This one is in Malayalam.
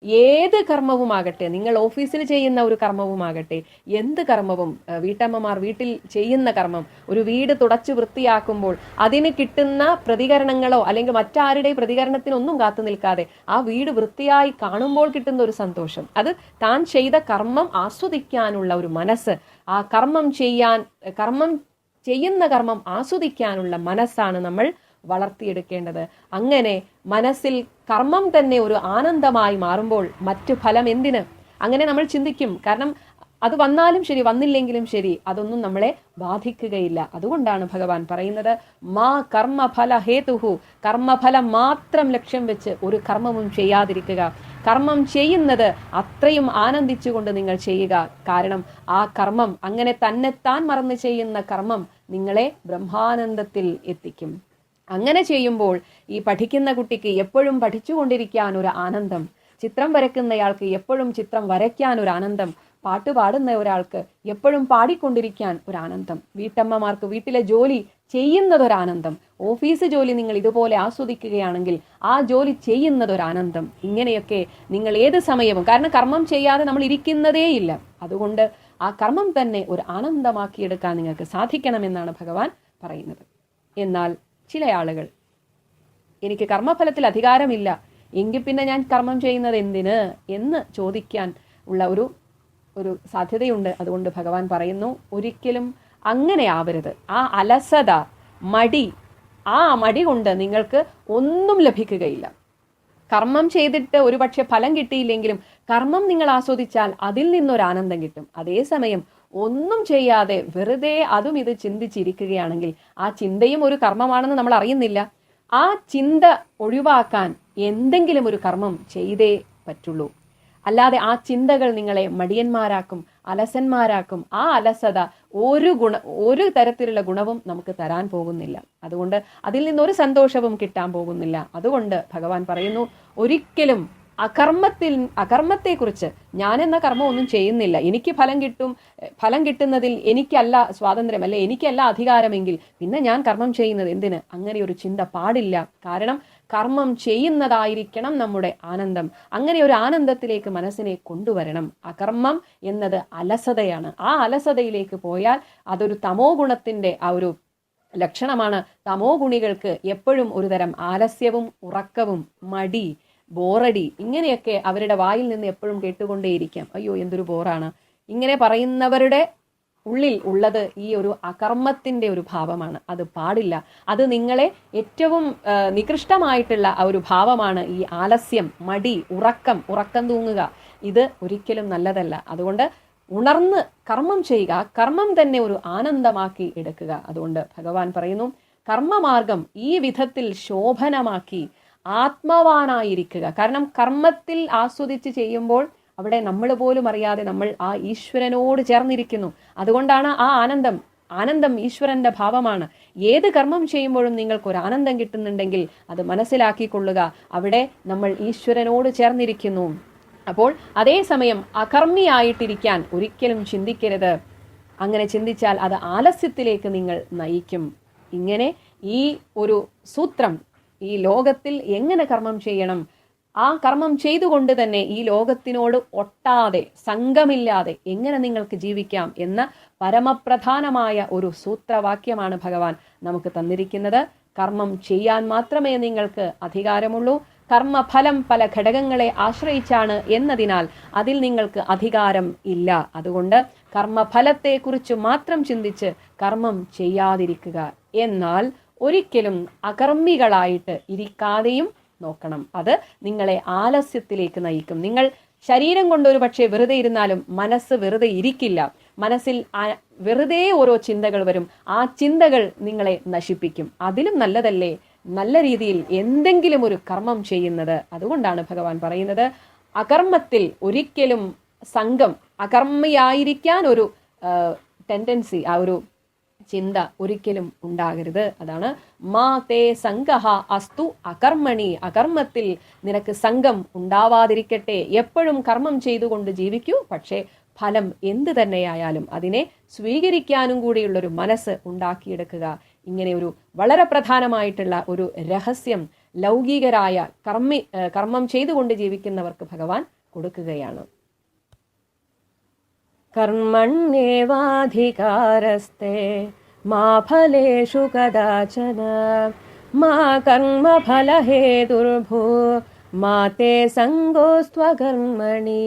ഏത് കർമ്മവുമാകട്ടെ, നിങ്ങൾ ഓഫീസിൽ ചെയ്യുന്ന ഒരു കർമ്മവുമാകട്ടെ, എന്ത് കർമ്മവും, വീട്ടമ്മമാർ വീട്ടിൽ ചെയ്യുന്ന കർമ്മം, ഒരു വീട് തുടച്ചു വൃത്തിയാക്കുമ്പോൾ അതിന് കിട്ടുന്ന പ്രതികരണങ്ങളോ അല്ലെങ്കിൽ മറ്റാരുടെ പ്രതികരണത്തിനൊന്നും കാത്തു നിൽക്കാതെ ആ വീട് വൃത്തിയായി കാണുമ്പോൾ കിട്ടുന്ന ഒരു സന്തോഷം, അത് താൻ ചെയ്ത കർമ്മം ആസ്വദിക്കാനുള്ള ഒരു മനസ്സ്, ആ ചെയ്യുന്ന കർമ്മം ആസ്വദിക്കാനുള്ള മനസ്സാണ് നമ്മൾ വളർത്തിയെടുക്കേണ്ടത്. അങ്ങനെ മനസ്സിൽ കർമ്മം തന്നെ ഒരു ആനന്ദമായി മാറുമ്പോൾ മറ്റു ഫലം എന്തിന്? അങ്ങനെ നമ്മൾ ചിന്തിക്കും. കാരണം അത് വന്നാലും ശരി വന്നില്ലെങ്കിലും ശരി അതൊന്നും നമ്മളെ ബാധിക്കുകയില്ല. അതുകൊണ്ടാണ് ഭഗവാൻ പറയുന്നത്, മാ കർമ്മഫല ഹേതുഹു, കർമ്മഫലം മാത്രം ലക്ഷ്യം വെച്ച് ഒരു കർമ്മവും ചെയ്യാതിരിക്കുക. കർമ്മം ചെയ്യുന്നത് അത്രയും ആനന്ദിച്ചുകൊണ്ട് നിങ്ങൾ ചെയ്യുക. കാരണം ആ കർമ്മം, അങ്ങനെ തന്നെത്താൻ മറന്ന് ചെയ്യുന്ന കർമ്മം നിങ്ങളെ ബ്രഹ്മാനന്ദത്തിൽ എത്തിക്കും. അങ്ങനെ ചെയ്യുമ്പോൾ ഈ പഠിക്കുന്ന കുട്ടിക്ക് എപ്പോഴും പഠിച്ചുകൊണ്ടിരിക്കാൻ ഒരു ആനന്ദം, ചിത്രം വരയ്ക്കുന്നയാൾക്ക് എപ്പോഴും ചിത്രം വരയ്ക്കാൻ ഒരു ആനന്ദം, പാട്ട് പാടുന്ന ഒരാൾക്ക് എപ്പോഴും പാടിക്കൊണ്ടിരിക്കാൻ ഒരു ആനന്ദം, വീട്ടമ്മമാർക്ക് വീട്ടിലെ ജോലി ചെയ്യുന്നതൊരാനന്ദം, ഓഫീസ് ജോലി നിങ്ങൾ ഇതുപോലെ ആസ്വദിക്കുകയാണെങ്കിൽ ആ ജോലി ചെയ്യുന്നതൊരാനന്ദം. ഇങ്ങനെയൊക്കെ നിങ്ങൾ ഏത് സമയവും, കാരണം കർമ്മം ചെയ്യാതെ നമ്മൾ ഇരിക്കുന്നതേയില്ല, അതുകൊണ്ട് ആ കർമ്മം തന്നെ ഒരു ആനന്ദമാക്കിയെടുക്കാൻ നിങ്ങൾക്ക് സാധിക്കണമെന്നാണ് ഭഗവാൻ പറയുന്നത്. എന്നാൽ ചില ആളുകൾ, എനിക്ക് കർമ്മഫലത്തിൽ അധികാരമില്ല, എങ്കിൽ പിന്നെ ഞാൻ കർമ്മം ചെയ്യുന്നത് എന്തിന് എന്ന് ചോദിക്കാൻ ഉള്ള ഒരു സാധ്യതയുണ്ട്. അതുകൊണ്ട് ഭഗവാൻ പറയുന്നു, ഒരിക്കലും അങ്ങനെ ആവരുത്. ആ അലസത, ആ മടി കൊണ്ട് നിങ്ങൾക്ക് ഒന്നും ലഭിക്കുകയില്ല. കർമ്മം ചെയ്തിട്ട് ഒരുപക്ഷെ ഫലം കിട്ടിയില്ലെങ്കിലും കർമ്മം നിങ്ങൾ ആസ്വദിച്ചാൽ അതിൽ നിന്നൊരു ആനന്ദം കിട്ടും. അതേസമയം ഒന്നും ചെയ്യാതെ വെറുതെ അതും ഇത് ചിന്തിച്ചിരിക്കുകയാണെങ്കിൽ ആ ചിന്തയും ഒരു കർമ്മമാണെന്ന് നമ്മൾ അറിയുന്നില്ല. ആ ചിന്ത ഒഴിവാക്കാൻ എന്തെങ്കിലും ഒരു കർമ്മം ചെയ്തേ പറ്റുള്ളൂ. അല്ലാതെ ആ ചിന്തകൾ നിങ്ങളെ മടിയന്മാരാക്കും, അലസന്മാരാക്കും. ആ അലസത ഒരു തരത്തിലുള്ള ഗുണവും നമുക്ക് തരാൻ പോകുന്നില്ല. അതുകൊണ്ട് അതിൽ നിന്നൊരു സന്തോഷവും കിട്ടാൻ പോകുന്നില്ല. അതുകൊണ്ട് ഭഗവാൻ പറയുന്നു, ഒരിക്കലും അകർമ്മത്തെക്കുറിച്ച്, ഞാൻ എന്ന കർമ്മം ഒന്നും ചെയ്യുന്നില്ല, എനിക്ക് ഫലം കിട്ടുന്നതിൽ എനിക്കല്ല സ്വാതന്ത്ര്യം, അല്ലെ എനിക്കല്ല അധികാരമെങ്കിൽ പിന്നെ ഞാൻ കർമ്മം ചെയ്യുന്നത് എന്തിന്? അങ്ങനെ ഒരു ചിന്ത പാടില്ല. കാരണം കർമ്മം ചെയ്യുന്നതായിരിക്കണം നമ്മുടെ ആനന്ദം. അങ്ങനെ ഒരു ആനന്ദത്തിലേക്ക് മനസ്സിനെ കൊണ്ടുവരണം. അകർമ്മം എന്നത് അലസതയാണ്. ആ അലസതയിലേക്ക് പോയാൽ അതൊരു തമോ ഗുണത്തിന്റെ ആ ഒരു ലക്ഷണമാണ്. തമോ ഗുണികൾക്ക് എപ്പോഴും ഒരുതരം ആലസ്യവും ഉറക്കവും മടി, ബോറടി, ഇങ്ങനെയൊക്കെ അവരുടെ വായിൽ നിന്ന് എപ്പോഴും കേട്ടുകൊണ്ടേയിരിക്കാം. അയ്യോ എന്തൊരു ബോറാണ്. ഇങ്ങനെ പറയുന്നവരുടെ ഉള്ളിൽ ഉള്ളത് ഈ ഒരു അകർമ്മത്തിന്റെ ഒരു ഭാവമാണ്. അത് പാടില്ല. അത് നിങ്ങളെ ഏറ്റവും നികൃഷ്ടമായിട്ടുള്ള ആ ഒരു ഭാവമാണ് ഈ ആലസ്യം, മടി, ഉറക്കം തൂങ്ങുക. ഇത് ഒരിക്കലും നല്ലതല്ല. അതുകൊണ്ട് ഉണർന്ന് കർമ്മം ചെയ്യുക, കർമ്മം തന്നെ ഒരു ആനന്ദമാക്കി എടുക്കുക. അതുകൊണ്ട് ഭഗവാൻ പറയുന്നു, കർമ്മമാർഗം ഈ വിധത്തിൽ ശോഭനമാക്കി ആത്മവാനായിരിക്കുക. കാരണം കർമ്മത്തിൽ ആസ്വദിച്ച് ചെയ്യുമ്പോൾ അവിടെ നമ്മൾ പോലും അറിയാതെ നമ്മൾ ആ ഈശ്വരനോട് ചേർന്നിരിക്കുന്നു. അതുകൊണ്ടാണ് ആ ആനന്ദം ഈശ്വരന്റെ ഭാവമാണ്. ഏത് കർമ്മം ചെയ്യുമ്പോഴും നിങ്ങൾക്ക് ഒരു ആനന്ദം കിട്ടുന്നുണ്ടെങ്കിൽ അത് മനസ്സിലാക്കിക്കൊള്ളുക, അവിടെ നമ്മൾ ഈശ്വരനോട് ചേർന്നിരിക്കുന്നു. അപ്പോൾ അതേസമയം അകർമ്മിയായിട്ടിരിക്കാൻ ഒരിക്കലും ചിന്തിക്കരുത്. അങ്ങനെ ചിന്തിച്ചാൽ അത് ആലസ്യത്തിലേക്ക് നിങ്ങൾ നയിക്കും. ഇങ്ങനെ ഈ ഒരു സൂത്രം, ഈ ലോകത്തിൽ എങ്ങനെ കർമ്മം ചെയ്യണം, ആ കർമ്മം ചെയ്തുകൊണ്ട് തന്നെ ഈ ലോകത്തിനോട് ഒട്ടാതെ സംഘമില്ലാതെ എങ്ങനെ നിങ്ങൾക്ക് ജീവിക്കാം എന്ന പരമപ്രധാനമായ ഒരു സൂത്രവാക്യമാണ് ഭഗവാൻ നമുക്ക് തന്നിരിക്കുന്നത്. കർമ്മം ചെയ്യാൻ മാത്രമേ നിങ്ങൾക്ക് അധികാരമുള്ളൂ. കർമ്മഫലം പല ഘടകങ്ങളെ ആശ്രയിച്ചാണ് എന്നതിനാൽ അതിൽ നിങ്ങൾക്ക് അധികാരം ഇല്ല. അതുകൊണ്ട് കർമ്മഫലത്തെക്കുറിച്ച് മാത്രം ചിന്തിച്ച് കർമ്മം ചെയ്യാതിരിക്കുക. എന്നാൽ ഒരിക്കലും അകർമ്മികളായിട്ട് ഇരിക്കാതെയും നോക്കണം. അത് നിങ്ങളെ ആലസ്യത്തിലേക്ക് നയിക്കും. നിങ്ങൾ ശരീരം കൊണ്ട് ഒരു പക്ഷേ വെറുതെ ഇരുന്നാലും മനസ്സ് വെറുതെ ഇരിക്കില്ല. മനസ്സിൽ വെറുതെ ഓരോ ചിന്തകൾ വരും. ആ ചിന്തകൾ നിങ്ങളെ നശിപ്പിക്കും. അതിലും നല്ലതല്ലേ നല്ല രീതിയിൽ എന്തെങ്കിലും ഒരു കർമ്മം ചെയ്യുന്നത്. അതുകൊണ്ടാണ് ഭഗവാൻ പറയുന്നത്, അകർമ്മത്തിൽ ഒരിക്കലും സംഘം, അകർമ്മിയായിരിക്കാൻ ഒരു ടെൻഡൻസി, ആ ഒരു ചിന്ത ഒരിക്കലും ഉണ്ടാകരുത്. അതാണ് മാ തേ സംഘഹ അസ്തു അകർമ്മണി. അകർമ്മത്തിൽ നിനക്ക് സംഘം ഉണ്ടാവാതിരിക്കട്ടെ. എപ്പോഴും കർമ്മം ചെയ്തുകൊണ്ട് ജീവിക്കൂ. പക്ഷേ ഫലം എന്ത് തന്നെയായാലും അതിനെ സ്വീകരിക്കാനും കൂടിയുള്ളൊരു മനസ്സ് ഉണ്ടാക്കിയെടുക്കുക. ഇങ്ങനെ ഒരു വളരെ പ്രധാനമായിട്ടുള്ള ഒരു രഹസ്യം ലൗകികരായ കർമ്മം ചെയ്തുകൊണ്ട് ജീവിക്കുന്നവർക്ക് ഭഗവാൻ കൊടുക്കുകയാണ്. കർമ്മണ്യേവാധികാരസ്തേ മാ ഫലേഷു കദാചന മാ കർമ്മഫലഹേതുർഭൂ മാ തേ സംഗോസ്ത്വകർമ്മണി.